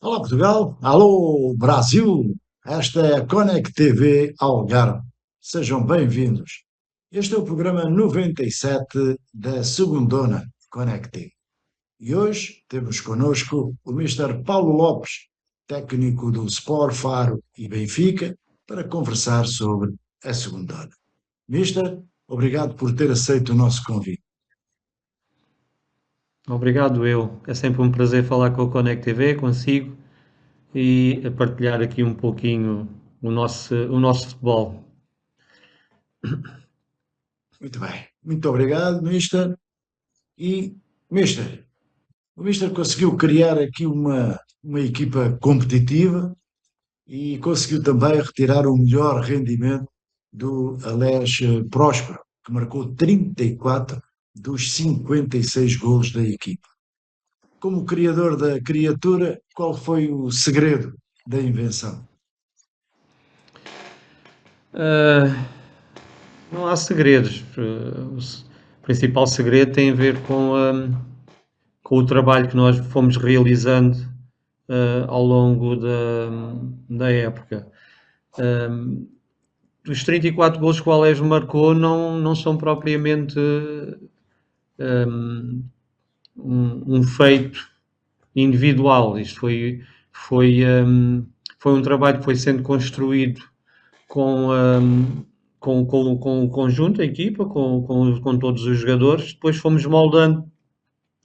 Olá Portugal, alô Brasil, esta é a Conect TV Algarve. Sejam bem-vindos. Este é o programa 97 da Segundona Conect TV. E hoje temos connosco o Mister Paulo Lopes, técnico do Sport Faro e Benfica, para conversar sobre a Segundona. Mister, obrigado por ter aceito o nosso convite. Obrigado, eu. É sempre um prazer falar com o Conect TV, consigo, e a partilhar aqui um pouquinho o nosso futebol. Muito bem, muito obrigado, Mister. E, Mister, o Mister conseguiu criar aqui uma equipa competitiva e conseguiu também retirar o melhor rendimento do Alés Próspero, que marcou 34 dos 56 golos da equipa. Como criador da criatura, qual foi o segredo da invenção? Ah, não há segredos. O principal segredo tem a ver com o trabalho que nós fomos realizando ao longo da época. Ah, os 34 gols que o Ales marcou não são propriamente um feito individual. Isto foi, foi um trabalho que foi sendo construído com, com o conjunto, a equipa, com todos os jogadores. Depois fomos moldando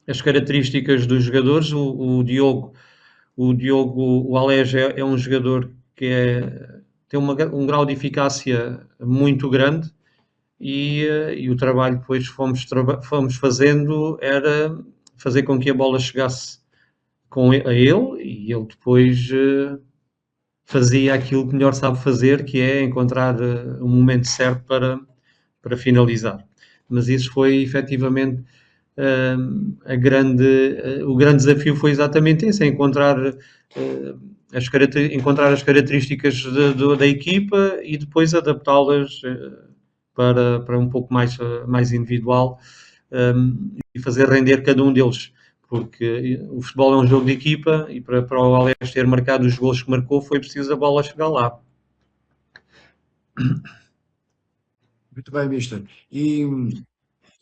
as características dos jogadores. O Alés é um jogador tem um grau de eficácia muito grande e o trabalho que depois fomos fazendo era fazer com que a bola chegasse a ele e ele depois fazia aquilo que melhor sabe fazer, que é encontrar o momento certo para finalizar. Mas isso foi efetivamente o grande desafio foi exatamente esse, é encontrar as características da equipa e depois adaptá-las para um pouco mais individual e fazer render cada um deles. Porque o futebol é um jogo de equipa e para o Alex ter marcado os gols que marcou foi preciso a bola chegar lá. Muito bem, Mister. E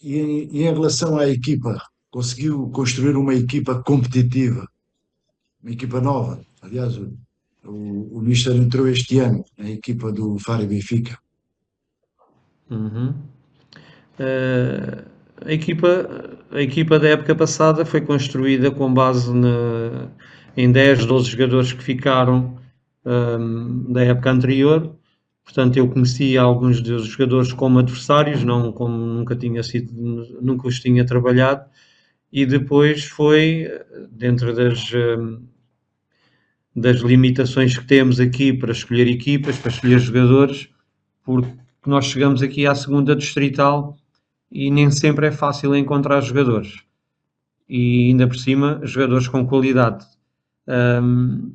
em relação à equipa, conseguiu construir uma equipa competitiva, uma equipa nova. Aliás, o Mister entrou este ano na equipa do Faro e Benfica. Uhum. Uh, a, equipa, a equipa da época passada foi construída com base em 10, 12 jogadores que ficaram da época anterior. Portanto, eu conhecia alguns dos jogadores como adversários, não como nunca os tinha trabalhado, e depois foi, dentro das limitações que temos aqui para escolher equipas, para escolher jogadores, porque nós chegamos aqui à segunda distrital e nem sempre é fácil encontrar jogadores. E ainda por cima, jogadores com qualidade. Um,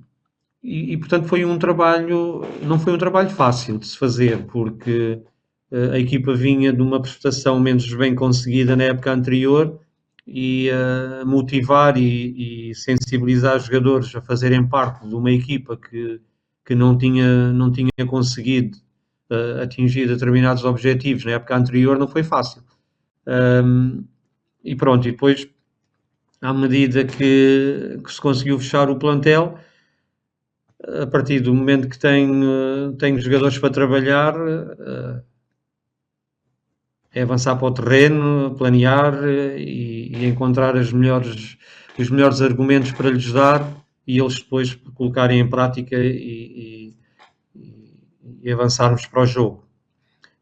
portanto foi um trabalho, não foi um trabalho fácil de se fazer, porque a equipa vinha de uma prestação menos bem conseguida na época anterior e motivar e sensibilizar os jogadores a fazerem parte de uma equipa que não tinha conseguido atingir determinados objetivos na época anterior não foi fácil. Um, e pronto, e depois, à medida que se conseguiu fechar o plantel, a partir do momento que tenho jogadores para trabalhar, é avançar para o terreno, planear e encontrar os melhores argumentos para lhes dar e eles depois colocarem em prática e avançarmos para o jogo.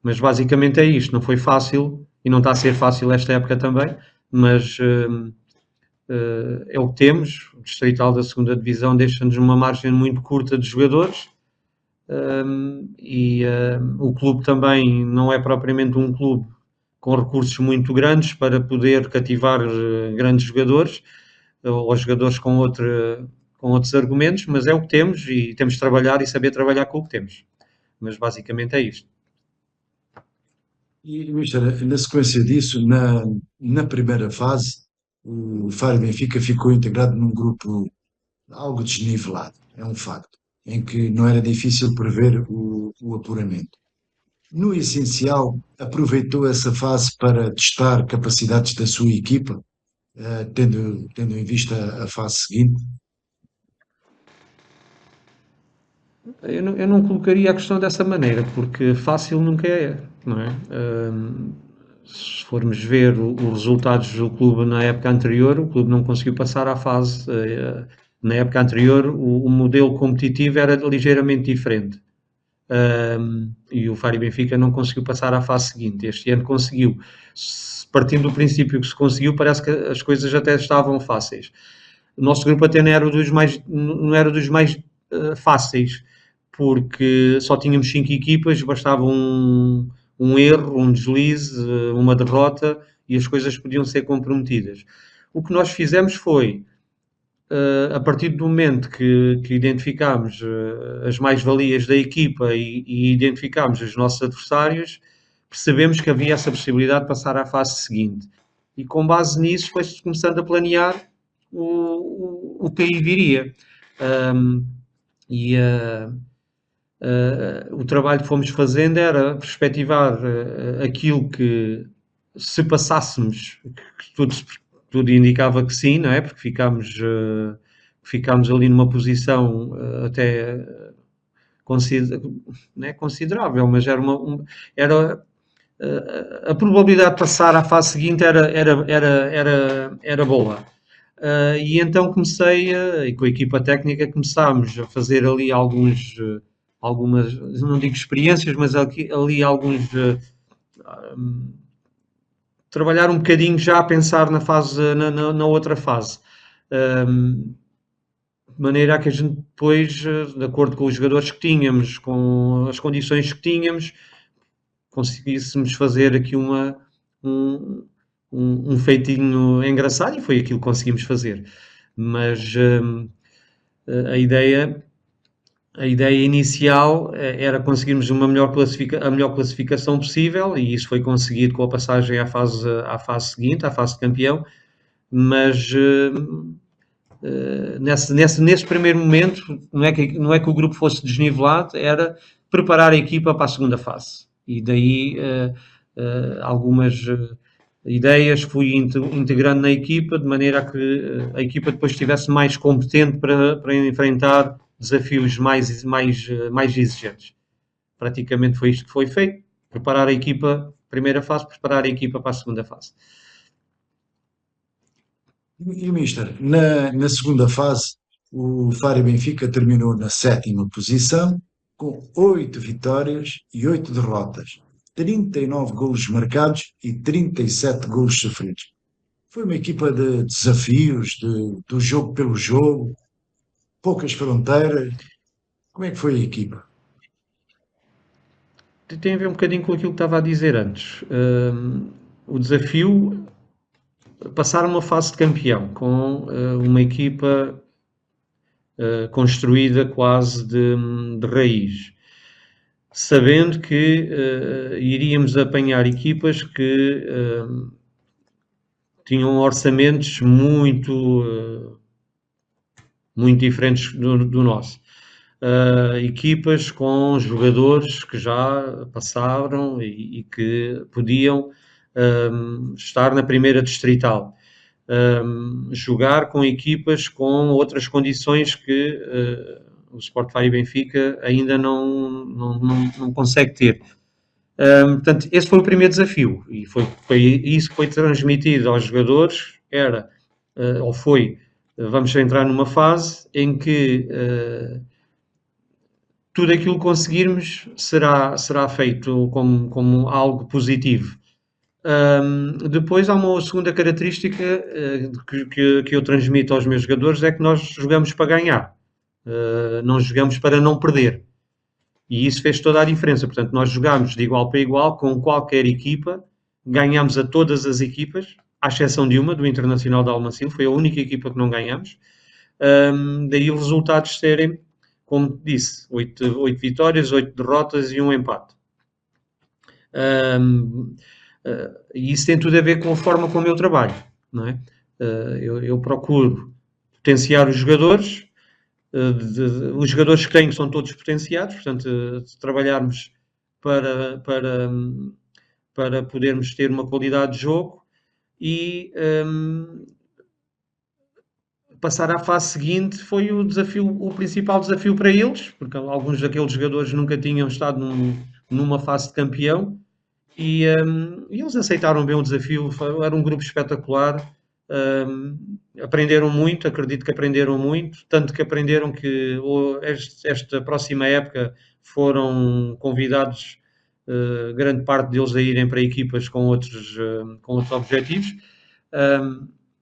Mas basicamente é isto, não foi fácil e não está a ser fácil esta época também, mas é o que temos. O Distrital da segunda Divisão deixa-nos uma margem muito curta de jogadores o clube também não é propriamente um clube com recursos muito grandes para poder cativar grandes jogadores ou jogadores com outros argumentos, mas é o que temos e temos de trabalhar e saber trabalhar com o que temos. Mas basicamente é isto. E, Mister, na sequência disso, na primeira fase, o Faro e Benfica ficou integrado num grupo, algo desnivelado, é um facto, em que não era difícil prever o apuramento. No essencial, aproveitou essa fase para testar capacidades da sua equipa, tendo em vista a fase seguinte. Eu não colocaria a questão dessa maneira, porque fácil nunca é, não é? Se formos ver os resultados do clube na época anterior, o clube não conseguiu passar à fase. Na época anterior, o modelo competitivo era ligeiramente diferente. E o Faro e Benfica não conseguiu passar à fase seguinte. Este ano conseguiu. Partindo do princípio que se conseguiu, parece que as coisas até estavam fáceis. O nosso grupo até não era dos mais fáceis, porque só tínhamos 5 equipas, bastava um erro, um deslize, uma derrota e as coisas podiam ser comprometidas. O que nós fizemos foi, a partir do momento que identificámos as mais-valias da equipa e identificámos os nossos adversários, percebemos que havia essa possibilidade de passar à fase seguinte. E com base nisso foi-se começando a planear o que aí viria. E o trabalho que fomos fazendo era perspectivar aquilo que, se passássemos, que tudo indicava que sim, não é? Porque ficámos ali numa posição até não é considerável, mas era a probabilidade de passar à fase seguinte era boa. E então comecei, e com a equipa técnica, começámos a fazer ali algumas, não digo experiências, mas ali alguns, trabalhar um bocadinho já a pensar na outra fase. De maneira a que a gente depois, de acordo com os jogadores que tínhamos, com as condições que tínhamos, conseguíssemos fazer aqui um feitinho engraçado, e foi aquilo que conseguimos fazer. Mas a ideia inicial era conseguirmos a melhor classificação possível, e isso foi conseguido com a passagem à fase seguinte, à fase de campeão, mas nesse primeiro momento não é que o grupo fosse desnivelado, era preparar a equipa para a segunda fase. E daí algumas ideias fui integrando na equipa, de maneira a que a equipa depois estivesse mais competente para enfrentar desafios mais exigentes. Praticamente foi isto que foi feito: preparar a equipa, primeira fase, preparar a equipa para a segunda fase. E, Mister, na segunda fase, o Faro e Benfica terminou na sétima posição, com 8 vitórias e 8 derrotas, 39 golos marcados e 37 golos sofridos. Foi uma equipa de desafios, do jogo pelo jogo, poucas fronteiras. Como é que foi a equipa? Tem a ver um bocadinho com aquilo que estava a dizer antes. O desafio, passar uma fase de campeão com uma equipa construída quase de raiz, sabendo que iríamos apanhar equipas que tinham orçamentos muito diferentes do nosso. Equipas com jogadores que já passaram e que podiam estar na primeira distrital. Jogar com equipas com outras condições que o Sport Faro e Benfica ainda não consegue ter. Portanto, esse foi o primeiro desafio, e foi isso que foi transmitido aos jogadores, vamos entrar numa fase em que tudo aquilo que conseguirmos será feito como algo positivo. Depois há uma segunda característica que eu transmito aos meus jogadores, é que nós jogamos para ganhar, não jogamos para não perder. E isso fez toda a diferença. Portanto, nós jogámos de igual para igual com qualquer equipa, ganhámos a todas as equipas, à exceção de uma, do Internacional de Almacil, foi a única equipa que não ganhámos. Daí os resultados serem, como disse, 8 vitórias, 8 derrotas e um empate. E isso tem tudo a ver com a forma como eu trabalho, não é? Eu procuro potenciar os jogadores, os jogadores que tenho são todos potenciados, portanto, se trabalharmos para, para, para podermos ter uma qualidade de jogo e passar à fase seguinte foi o desafio, o principal desafio para eles, porque alguns daqueles jogadores nunca tinham estado numa fase de campeão e eles aceitaram bem o desafio. Era um grupo espetacular. Aprenderam muito, acredito que aprenderam muito, tanto que aprenderam que esta próxima época foram convidados, grande parte deles a irem para equipas com outros objetivos.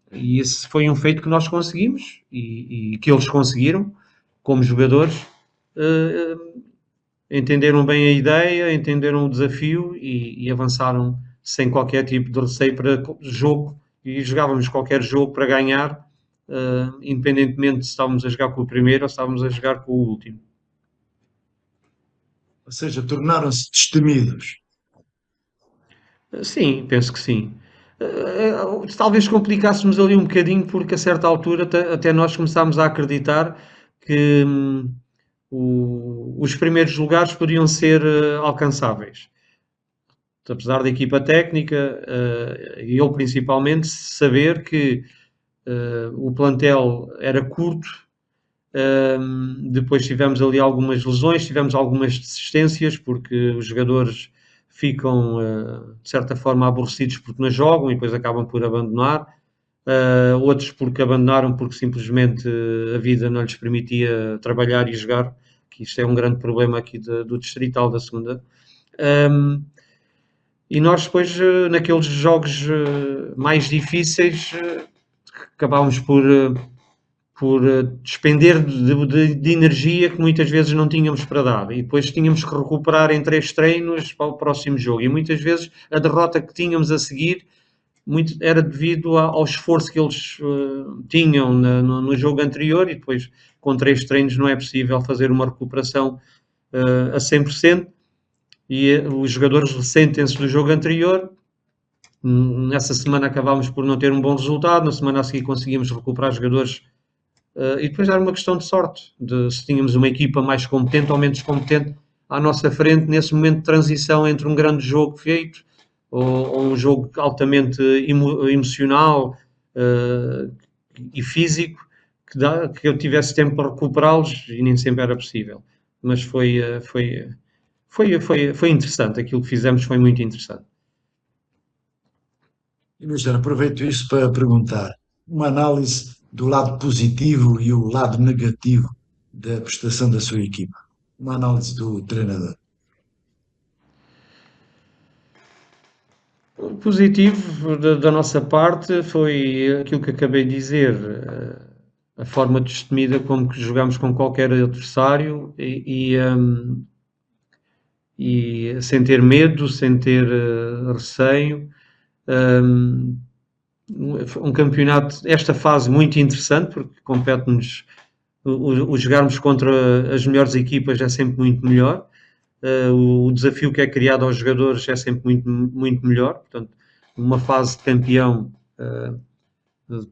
E esse foi um feito que nós conseguimos e que eles conseguiram como jogadores. Entenderam bem a ideia, entenderam o desafio e avançaram sem qualquer tipo de receio para jogo, e jogávamos qualquer jogo para ganhar, independentemente se estávamos a jogar com o primeiro ou se estávamos a jogar com o último. Ou seja, tornaram-se destemidos. Sim, penso que sim. Talvez complicássemos ali um bocadinho, porque a certa altura até nós começámos a acreditar que os primeiros lugares podiam ser alcançáveis. Apesar da equipa técnica, e eu principalmente, saber que o plantel era curto. Depois tivemos ali algumas lesões, tivemos algumas desistências, porque os jogadores ficam, de certa forma, aborrecidos porque não jogam e depois acabam por abandonar. Outros porque abandonaram porque simplesmente a vida não lhes permitia trabalhar e jogar, que isto é um grande problema aqui do Distrital da segunda. E nós depois, naqueles jogos mais difíceis, acabámos por despender de energia que muitas vezes não tínhamos para dar, e depois tínhamos que recuperar em 3 treinos para o próximo jogo, e muitas vezes a derrota que tínhamos a seguir era devido ao esforço que eles tinham no jogo anterior, e depois com 3 treinos não é possível fazer uma recuperação a 100%, e os jogadores ressentem-se do jogo anterior. Nessa semana acabámos por não ter um bom resultado, na semana a seguir conseguimos recuperar jogadores, e depois era uma questão de sorte, de se tínhamos uma equipa mais competente ou menos competente à nossa frente nesse momento de transição entre um grande jogo feito ou um jogo altamente emocional e físico, que eu tivesse tempo para recuperá-los, e nem sempre era possível. Mas foi interessante, aquilo que fizemos foi muito interessante. E, mister, aproveito isso para perguntar uma análise do lado positivo e o lado negativo da prestação da sua equipa. Uma análise do treinador. O positivo da nossa parte foi aquilo que acabei de dizer, a forma destemida como que jogamos com qualquer adversário e sem ter medo, sem ter receio. Um campeonato, esta fase muito interessante, porque compete-nos, o jogarmos contra as melhores equipas é sempre muito melhor. O desafio que é criado aos jogadores é sempre muito, muito melhor. Portanto, uma fase de campeão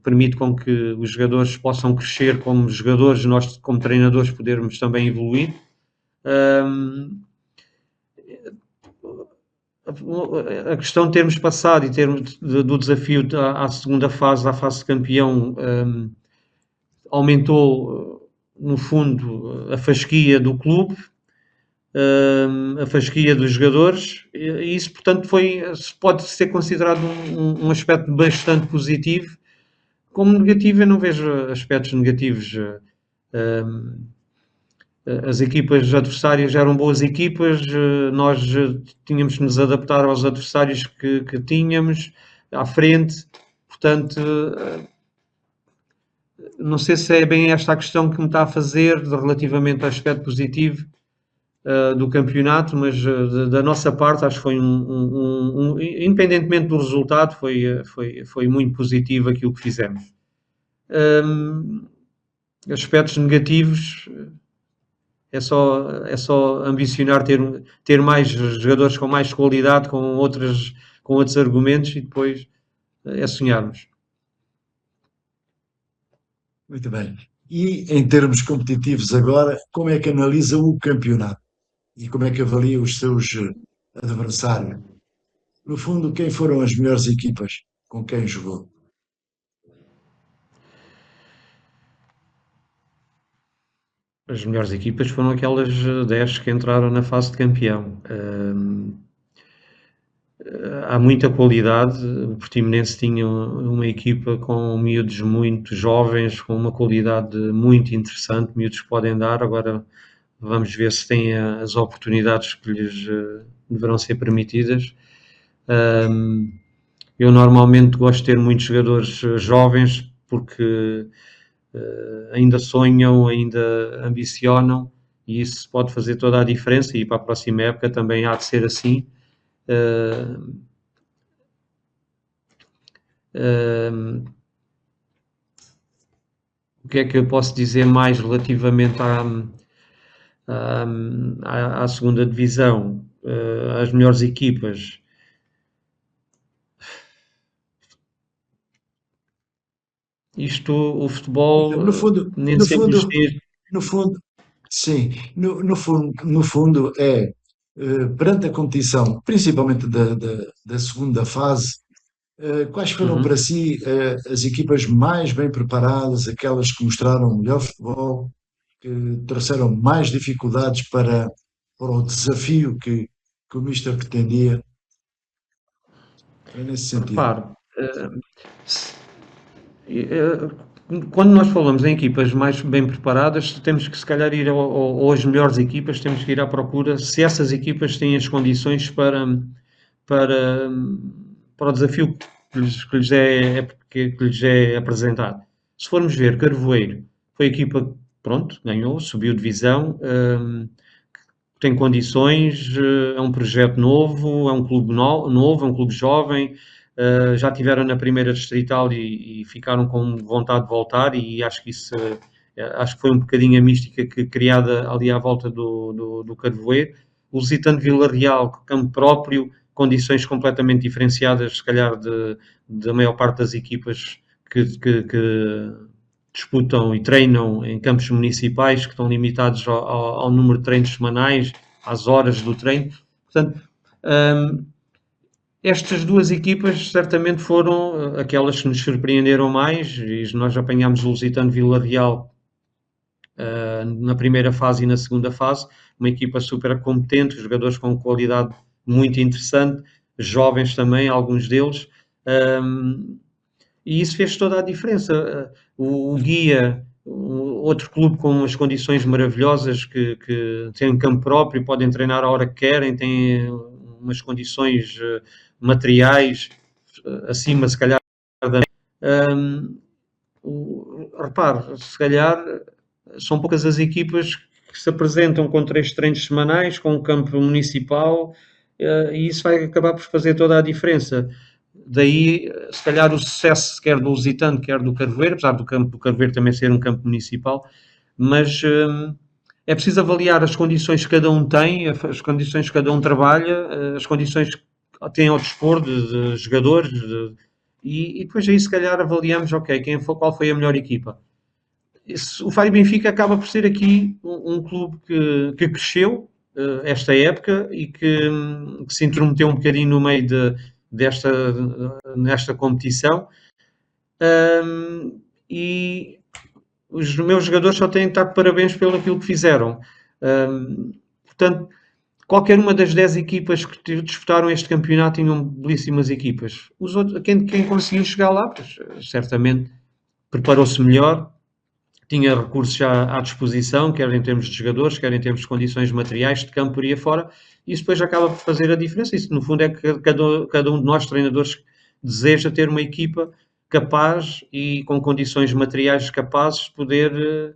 permite com que os jogadores possam crescer como jogadores, nós como treinadores podermos também evoluir. A questão de termos passado e termos do desafio à segunda fase, à fase de campeão, aumentou, no fundo, a fasquia do clube, a fasquia dos jogadores, e isso, portanto, pode ser considerado um aspecto bastante positivo. Como negativo, eu não vejo aspectos negativos. As equipas adversárias eram boas equipas, nós tínhamos que nos adaptar aos adversários que tínhamos à frente, portanto, não sei se é bem esta a questão que me está a fazer relativamente ao aspecto positivo do campeonato, mas da nossa parte acho que foi independentemente do resultado, foi muito positivo aquilo que fizemos. Aspectos negativos, é só ambicionar ter mais jogadores com mais qualidade, com outros argumentos, e depois é sonharmos. Muito bem. E em termos competitivos agora, como é que analisa o campeonato? E como é que avalia os seus adversários? No fundo, quem foram as melhores equipas com quem jogou? As melhores equipas foram aquelas 10 que entraram na fase de campeão. Há muita qualidade. O Portimonense tinha uma equipa com miúdos muito jovens, com uma qualidade muito interessante, miúdos que podem dar. Agora vamos ver se têm as oportunidades que lhes deverão ser permitidas. Eu normalmente gosto de ter muitos jogadores jovens porque ainda sonham, ainda ambicionam e isso pode fazer toda a diferença e para a próxima época também há de ser assim. O que é que eu posso dizer mais relativamente à segunda divisão? As melhores equipas. Isto, o futebol, No fundo, nem no sempre nos fundo, tem. no fundo, sim, no fundo é, perante a competição, principalmente da segunda fase, quais foram para Uhum. si, as equipas mais bem preparadas, aquelas que mostraram melhor futebol, que trouxeram mais dificuldades para o desafio que o Mister pretendia? É nesse sentido. Repare, se- eh, quando nós falamos em equipas mais bem preparadas, temos que se calhar ir ou as melhores equipas, temos que ir à procura se essas equipas têm as condições para, para o desafio que lhes é apresentado. Se formos ver, Carvoeiro foi a equipa, pronto, ganhou, subiu divisão, tem condições, é um projeto novo, é um clube novo, é um clube jovem, já tiveram na primeira distrital e ficaram com vontade de voltar e acho que isso, acho que foi um bocadinho a mística criada ali à volta do Carvoeiro. O Lusitano de Vila Real, campo próprio, condições completamente diferenciadas, se calhar, da maior parte das equipas que disputam e treinam em campos municipais, que estão limitados ao número de treinos semanais, às horas do treino. Portanto, um, estas duas equipas certamente foram aquelas que nos surpreenderam mais, e nós apanhámos o Lusitano Vila Real na primeira fase e na segunda fase, uma equipa super competente, jogadores com qualidade muito interessante, jovens também, alguns deles, e isso fez toda a diferença. O Guia, outro clube com umas condições maravilhosas, que têm um campo próprio, podem treinar a hora que querem, têm umas condições materiais acima, se calhar, da. Um, Repare, se calhar são poucas as equipas que se apresentam com 3 treinos semanais, com um campo municipal, e isso vai acabar por fazer toda a diferença. Daí, se calhar, o sucesso quer do Lusitano, quer do Carvoeiro, apesar do campo do Carvoeiro também ser um campo municipal, mas é preciso avaliar as condições que cada um tem, as condições que cada um trabalha, as condições que tem ao dispor de jogadores, e depois aí se calhar avaliamos, ok, qual foi a melhor equipa. O Faro Benfica acaba por ser aqui um clube que cresceu esta época e que se intrometeu um bocadinho no meio nesta competição. E os meus jogadores só têm de estar de parabéns pelo aquilo que fizeram. Portanto, qualquer uma das 10 equipas que disputaram este campeonato tinham belíssimas equipas. Quem conseguiu chegar lá, pois, certamente preparou-se melhor, tinha recursos já à disposição, quer em termos de jogadores, quer em termos de condições materiais, de campo por aí afora, e isso depois acaba por fazer a diferença. Isso, no fundo, é que cada um de nós, treinadores, deseja ter uma equipa capaz e com condições materiais capazes de poder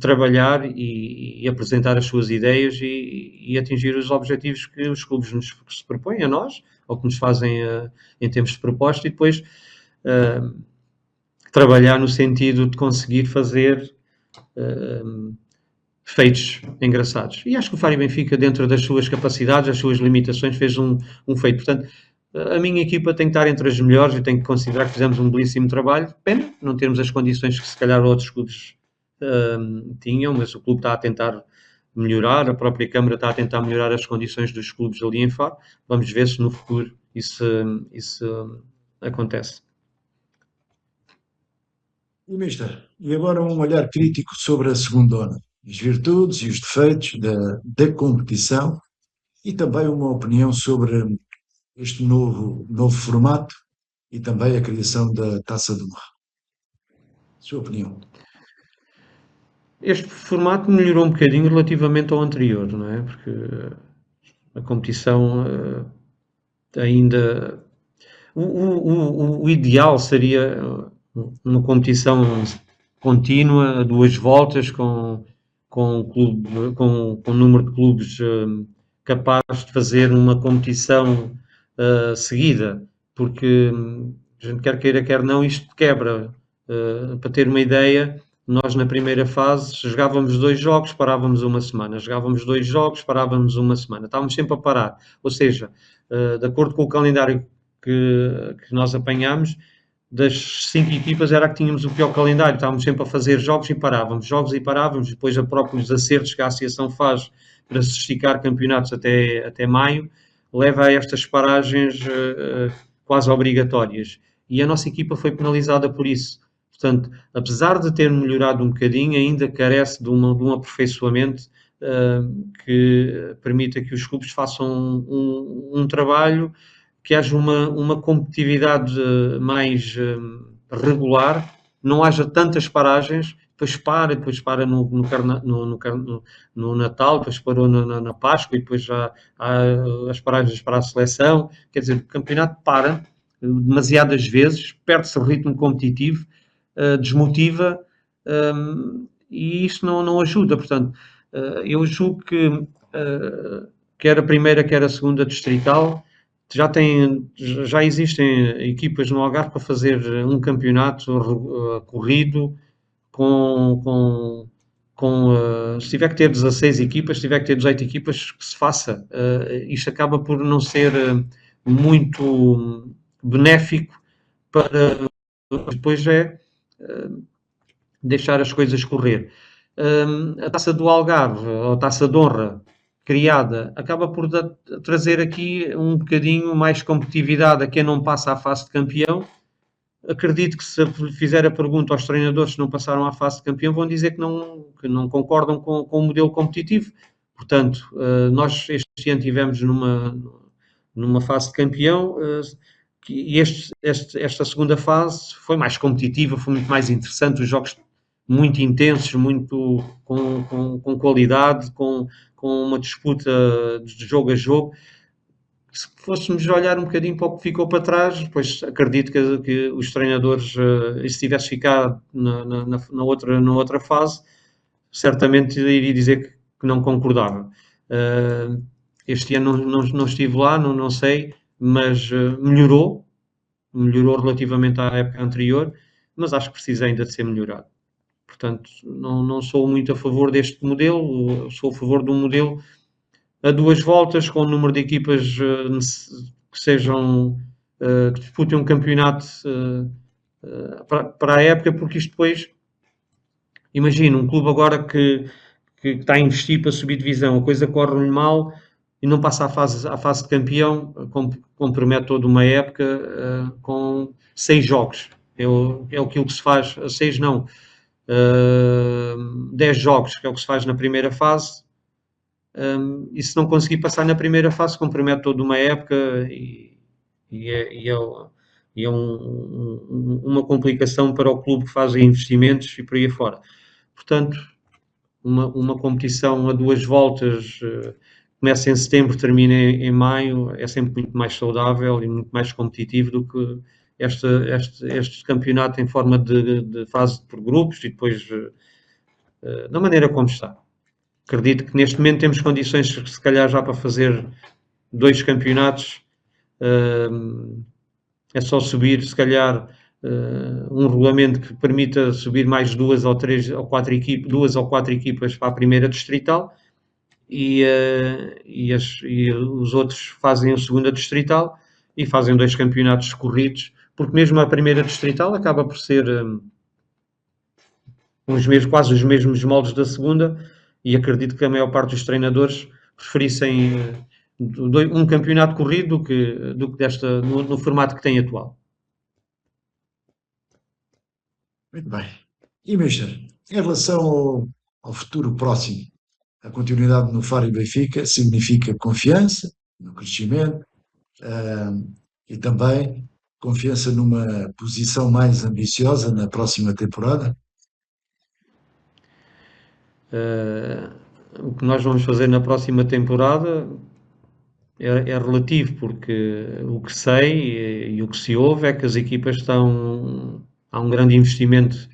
trabalhar e apresentar as suas ideias e atingir os objetivos que os clubes se propõem a nós, ou que nos fazem em termos de proposta, e depois trabalhar no sentido de conseguir fazer feitos engraçados. E acho que o Faro Benfica, dentro das suas capacidades, das suas limitações, fez um feito. Portanto, a minha equipa tem que estar entre as melhores e tem que considerar que fizemos um belíssimo trabalho. Pena não termos as condições que se calhar outros clubes tinham, mas o clube está a tentar melhorar, a própria Câmara está a tentar melhorar as condições dos clubes ali em Faro. Vamos ver se no futuro isso acontece. E, mister, e agora um olhar crítico sobre a segunda onda, as virtudes e os defeitos da competição e também uma opinião sobre este novo formato e também a criação da Taça do Mar. Sua opinião. Este formato melhorou um bocadinho relativamente ao anterior, não é? Porque a competição ainda. O ideal seria uma competição contínua, duas voltas, com um número de clubes capazes de fazer uma competição seguida, porque a gente quer queira, quer não, isto quebra. Para ter uma ideia, nós na primeira fase jogávamos 2 jogos, parávamos uma semana, jogávamos 2 jogos, parávamos uma semana, estávamos sempre a parar, ou seja, de acordo com o calendário que nós apanhámos, das 5 equipas era a que tínhamos o pior calendário, estávamos sempre a fazer jogos e parávamos, depois a próprios acertos que a associação faz para se esticar campeonatos até maio, leva a estas paragens quase obrigatórias. E a nossa equipa foi penalizada por isso. Portanto, apesar de ter melhorado um bocadinho, ainda carece de um aperfeiçoamento que permita que os clubes façam um trabalho, que haja uma competitividade mais regular, não haja tantas paragens, depois para no Natal, depois parou na Páscoa e depois já há as paragens para a seleção. Quer dizer, o campeonato para demasiadas vezes, perde-se o ritmo competitivo, desmotiva, e isto não ajuda. Portanto, eu julgo que quer a primeira, quer a segunda distrital, já existem equipas no Algarve para fazer um campeonato corrido se tiver que ter 16 equipas, se tiver que ter 18 equipas, que se faça. Isto acaba por não ser muito benéfico para depois deixar as coisas correr. A Taça do Algarve, ou a Taça de Honra, criada, acaba por trazer aqui um bocadinho mais competitividade a quem não passa à fase de campeão. Acredito que se fizer a pergunta aos treinadores que não passaram à fase de campeão, vão dizer que não concordam com o modelo competitivo. Portanto, nós este ano tivemos numa fase de campeão, e esta segunda fase foi mais competitiva, foi muito mais interessante, os jogos muito intensos, muito com qualidade, com uma disputa de jogo a jogo. Se fôssemos olhar um bocadinho para o que ficou para trás, pois acredito que os treinadores, e se tivesse ficado na outra fase, certamente iria dizer que não concordava. Este ano não estive lá, não sei, mas melhorou relativamente à época anterior, mas acho que precisa ainda de ser melhorado. Portanto, não sou muito a favor deste modelo, sou a favor de um modelo a 2 voltas, com o número de equipas que sejam que disputem um campeonato para a época, porque isto depois, imagina, um clube agora que está a investir para subir divisão, a coisa corre-lhe mal e não passa à fase de campeão, compromete toda uma época com 6 jogos. É aquilo que se faz, 6 não, 10 jogos, que é o que se faz na primeira fase. E se não conseguir passar na primeira fase, compromete toda uma época e é uma complicação para o clube que faz investimentos e por aí fora. Portanto, uma competição a 2 voltas, começa em setembro, termina em maio, é sempre muito mais saudável e muito mais competitivo do que este campeonato em forma de fase por grupos e depois da maneira como está. Acredito que neste momento temos condições, se calhar, já para fazer 2 campeonatos. É só subir, se calhar, um regulamento que permita subir mais 2 ou 4 equipas para a primeira distrital e os outros fazem a segunda distrital e fazem 2 campeonatos corridos, porque mesmo a primeira distrital acaba por ser quase os mesmos moldes da segunda, e acredito que a maior parte dos treinadores preferissem um campeonato corrido do que no formato que tem atual. Muito bem. E, Mister, em relação ao futuro próximo, a continuidade no Faro e Benfica significa confiança no crescimento, ah, e também confiança numa posição mais ambiciosa na próxima temporada? O que nós vamos fazer na próxima temporada é relativo, porque o que sei e o que se ouve é que as equipas estão. Há um grande investimento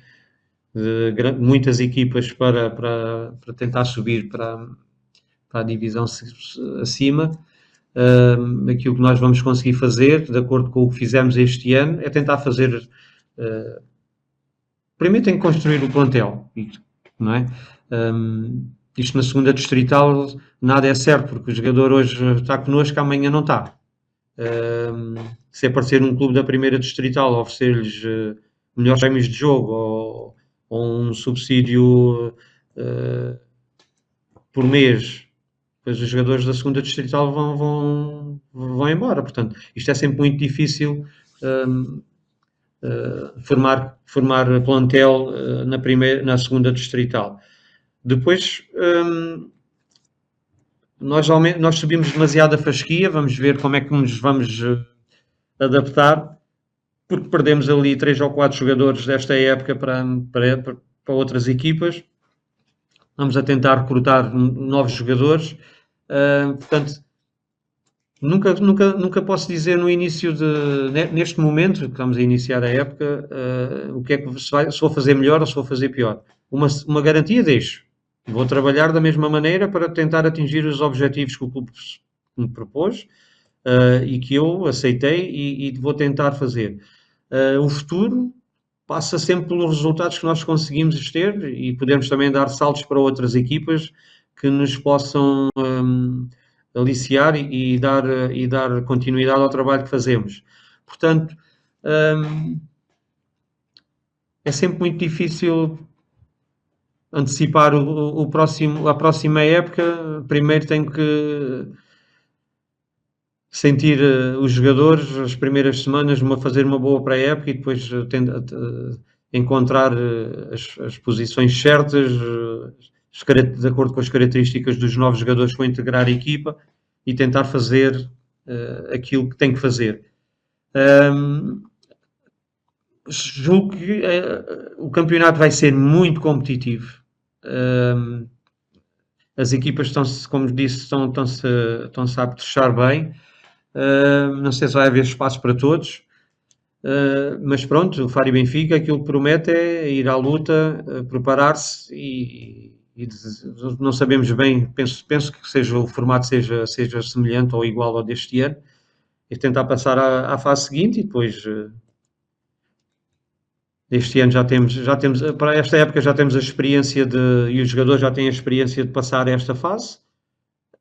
de muitas equipas para tentar subir para a divisão acima. Aquilo que nós vamos conseguir fazer, de acordo com o que fizemos este ano, é tentar fazer. Primeiro tem que construir o plantel, não é? Isto na segunda distrital nada é certo, porque o jogador hoje está connosco, amanhã não está. Se aparecer num clube da primeira distrital, oferecer-lhes melhores prémios de jogo ou um subsídio por mês, depois os jogadores da segunda distrital vão embora. Portanto, isto é sempre muito difícil formar plantel na segunda distrital. Depois, nós subimos demasiado a fasquia, vamos ver como é que nos vamos adaptar, porque perdemos ali 3 ou 4 jogadores desta época para outras equipas. Vamos a tentar recrutar novos jogadores. Portanto, nunca posso dizer no início neste momento, que estamos a iniciar a época, o que é que se vou fazer melhor ou se vou fazer pior. Uma garantia deixo. Vou trabalhar da mesma maneira para tentar atingir os objetivos que o clube me propôs e que eu aceitei e vou tentar fazer. O futuro passa sempre pelos resultados que nós conseguimos ter e podemos também dar saltos para outras equipas que nos possam aliciar e dar continuidade ao trabalho que fazemos. Portanto, é sempre muito difícil antecipar a próxima época. Primeiro tenho que sentir os jogadores as primeiras semanas a fazer uma boa pré-época e depois encontrar as posições certas, de acordo com as características dos novos jogadores que vão integrar a equipa e tentar fazer aquilo que tem que fazer. Julgo que o campeonato vai ser muito competitivo. As equipas estão-se, como disse, estão-se a apetrechar bem. Não sei se vai haver espaço para todos, mas pronto, o Faro e Benfica, aquilo que promete é ir à luta, preparar-se e não sabemos bem, penso que o formato seja semelhante ou igual ao deste ano, e tentar passar à fase seguinte e depois este ano já temos, para esta época já temos a experiência e os jogadores já têm a experiência de passar esta fase.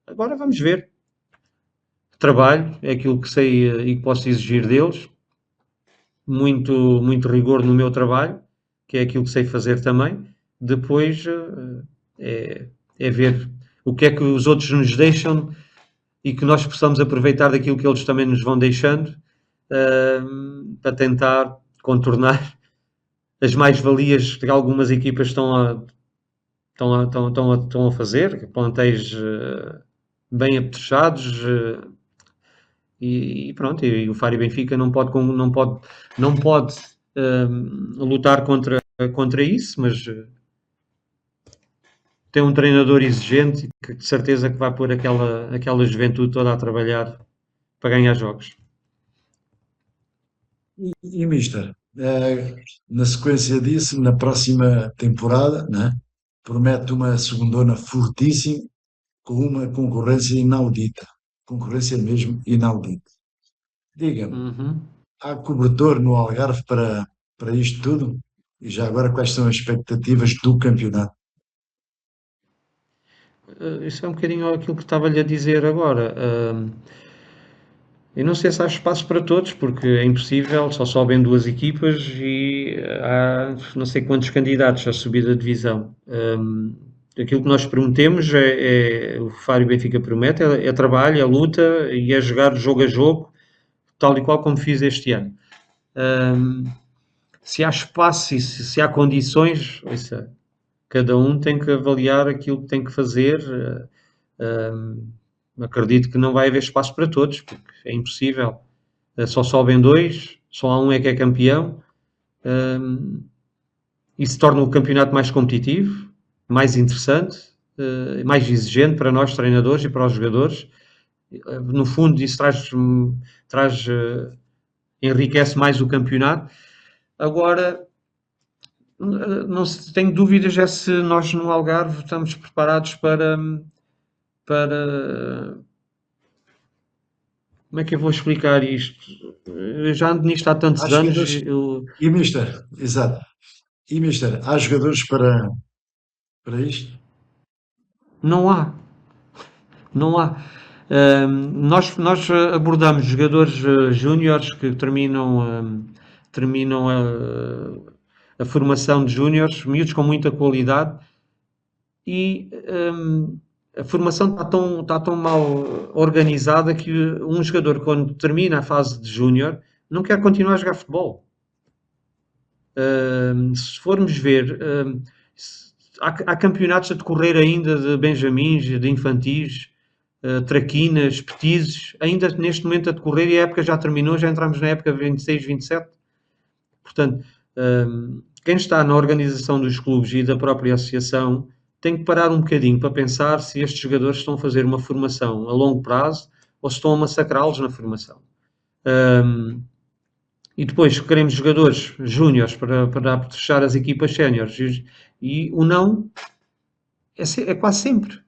Agora vamos ver. Trabalho, é aquilo que sei e que posso exigir deles. Muito rigor no meu trabalho, que é aquilo que sei fazer também. Depois é ver o que é que os outros nos deixam e que nós possamos aproveitar daquilo que eles também nos vão deixando para tentar contornar as mais-valias que algumas equipas estão a fazer, plantéis bem apetrechados, e pronto, e o Faro e Benfica não pode lutar contra isso, mas tem um treinador exigente que de certeza que vai pôr aquela juventude toda a trabalhar para ganhar jogos. E Mister, na sequência disso, na próxima temporada, né, promete uma segundona fortíssima com uma concorrência inaudita. Concorrência mesmo inaudita. Diga-me, há cobertor no Algarve para isto tudo? E já agora, quais são as expectativas do campeonato? Isso é um bocadinho aquilo que estava-lhe a dizer agora. Eu não sei se há espaço para todos, porque é impossível, só sobem duas equipas e há não sei quantos candidatos à subida de divisão. Aquilo que nós prometemos o Fábio Benfica promete, é trabalho, é luta e é jogar jogo a jogo, tal e qual como fiz este ano. Se há espaço e se há condições, ouça, cada um tem que avaliar aquilo que tem que fazer. Acredito que não vai haver espaço para todos, porque é impossível. Só sobem dois, só há um é que é campeão. Isso torna o campeonato mais competitivo, mais interessante, mais exigente para nós treinadores e para os jogadores. No fundo, isso traz enriquece mais o campeonato. Agora, não tenho dúvidas é se nós no Algarve estamos preparados para como é que eu vou explicar isto? Eu já ando nisto há Há tantos anos, jogadores, e mister, exato, e mister, há jogadores para isto? não há, não há. Nós abordamos jogadores júniores que terminam a formação de júniores, miúdos com muita qualidade, e a formação está tão mal organizada que um jogador, quando termina a fase de júnior, não quer continuar a jogar futebol. Se formos ver, há campeonatos a decorrer ainda de benjamins, de infantis, traquinas, petizes, ainda neste momento a decorrer e a época já terminou, já entramos na época 26, 27. Portanto, quem está na organização dos clubes e da própria associação tem que parar um bocadinho para pensar se estes jogadores estão a fazer uma formação a longo prazo ou se estão a massacrá-los na formação. E depois queremos jogadores júniores para fechar as equipas séniores e o não é quase sempre.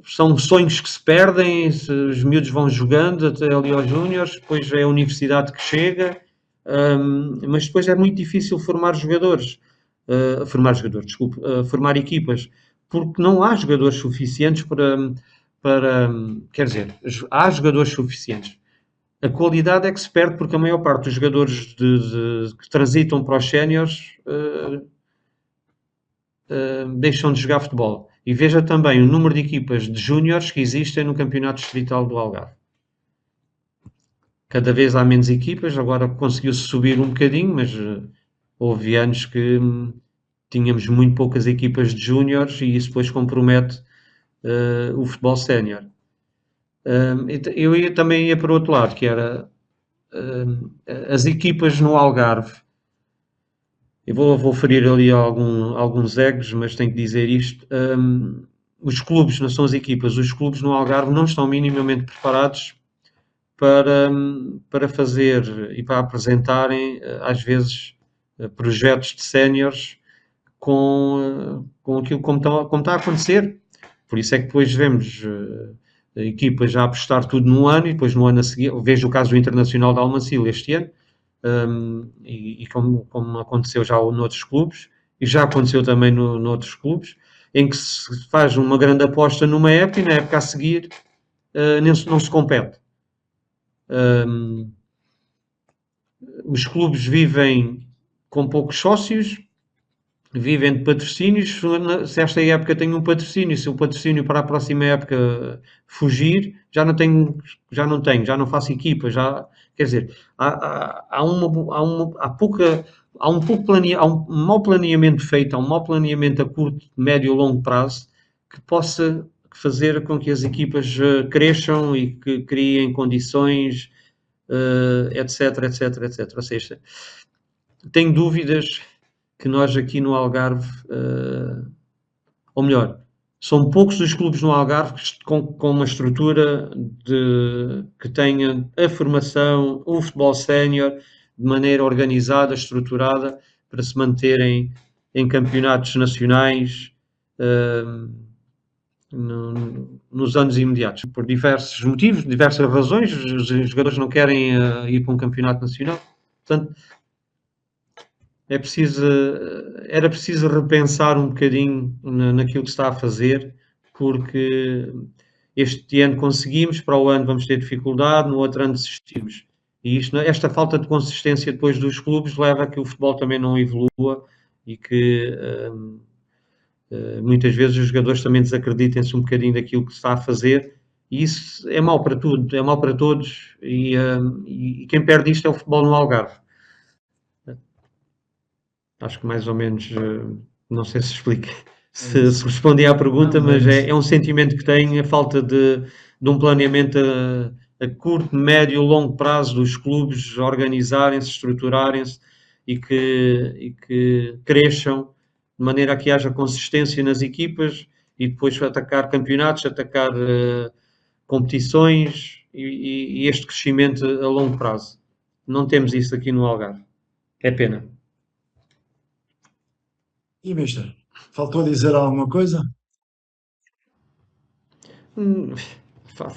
São sonhos que se perdem, os miúdos vão jogando até ali aos júniores, depois é a universidade que chega, mas depois é muito difícil formar equipas, porque não há jogadores suficientes quer dizer, há jogadores suficientes. A qualidade é que se perde porque a maior parte dos jogadores que transitam para os séniores deixam de jogar futebol. E veja também o número de equipas de júniores que existem no Campeonato Distrital do Algarve. Cada vez há menos equipas, agora conseguiu-se subir um bocadinho, mas houve anos que tínhamos muito poucas equipas de júniores e isso depois compromete o futebol sénior. Eu também ia para o outro lado, que era as equipas no Algarve. Eu vou ferir ali alguns egos, mas tenho que dizer isto. Os clubes, não são as equipas, os clubes no Algarve não estão minimamente preparados para fazer e para apresentarem, às vezes, projetos de séniores com aquilo como está a acontecer. Por isso é que depois vemos equipas a apostar tudo num ano e depois no ano a seguir, vejo o caso do Internacional de Almacil este ano, e como aconteceu já noutros clubes, e já aconteceu também noutros clubes, em que se faz uma grande aposta numa época e na época a seguir não se compete. Os clubes vivem com poucos sócios, vivem de patrocínios. Se esta época tem um patrocínio, se o patrocínio para a próxima época fugir, já não faço equipa, quer dizer, há um mau planeamento feito, há um mau planeamento a curto, médio e longo prazo que possa fazer com que as equipas cresçam e que criem condições, etc, etc, etc. Ou seja, tenho dúvidas que nós aqui no Algarve, ou melhor, são poucos os clubes no Algarve com uma estrutura que tenha a formação, o futebol sénior, de maneira organizada, estruturada, para se manterem em campeonatos nacionais nos anos imediatos. Por diversos motivos, diversas razões, os jogadores não querem ir para um campeonato nacional. Portanto, era preciso repensar um bocadinho naquilo que se está a fazer, porque este ano conseguimos, para o ano vamos ter dificuldade, no outro ano desistimos. E esta falta de consistência depois dos clubes leva a que o futebol também não evolua e que muitas vezes os jogadores também desacreditem-se um bocadinho daquilo que se está a fazer, e isso é mau para tudo, é mau para todos, e quem perde isto é o futebol no Algarve. Acho que mais ou menos, não sei se explica, É se isso. respondi à pergunta, Não, é mas isso. é um sentimento que tenho, a falta de um planeamento a curto, médio, longo prazo dos clubes organizarem-se, estruturarem-se e que cresçam de maneira a que haja consistência nas equipas e depois atacar campeonatos, atacar competições e este crescimento a longo prazo. Não temos isso aqui no Algarve. É pena. E, mister, faltou dizer alguma coisa? Hum, fa-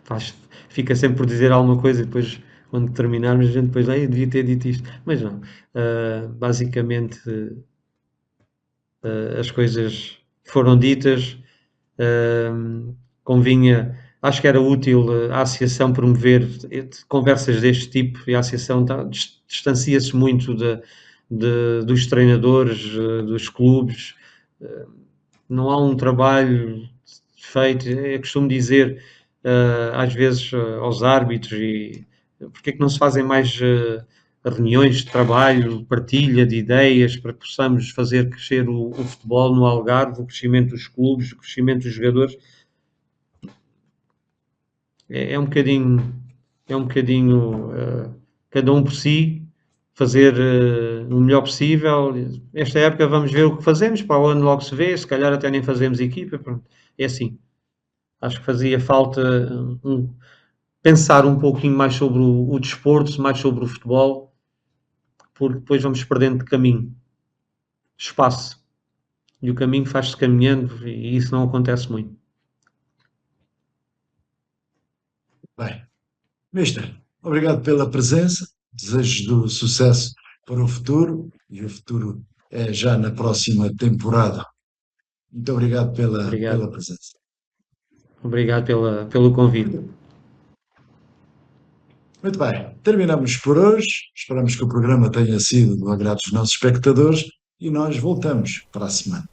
faz, fica sempre por dizer alguma coisa e depois, quando terminarmos, a gente depois, eu devia ter dito isto. Mas não. Basicamente, as coisas foram ditas. Uh, convinha, acho que era útil a associação promover conversas deste tipo e a associação distancia-se muito dos treinadores, dos clubes. Não há um trabalho feito. Eu costumo dizer às vezes aos árbitros e porque é que não se fazem mais reuniões de trabalho, partilha de ideias para que possamos fazer crescer o futebol no Algarve, o crescimento dos clubes, o crescimento dos jogadores. É um bocadinho, cada um por si, fazer o melhor possível. Esta época vamos ver o que fazemos, para o ano logo se vê, se calhar até nem fazemos equipa, pronto. É assim. Acho que fazia falta pensar um pouquinho mais sobre o desporto, mais sobre o futebol, porque depois vamos perdendo de caminho, espaço. E o caminho faz-se caminhando e isso não acontece muito. Bem, mister, obrigado pela presença. Desejo do sucesso para o futuro e o futuro é já na próxima temporada. Muito obrigado pela Obrigado. presença. Obrigado pelo convite. Muito, muito bem, terminamos por hoje. Esperamos que o programa tenha sido do agrado dos nossos espectadores e nós voltamos para a semana.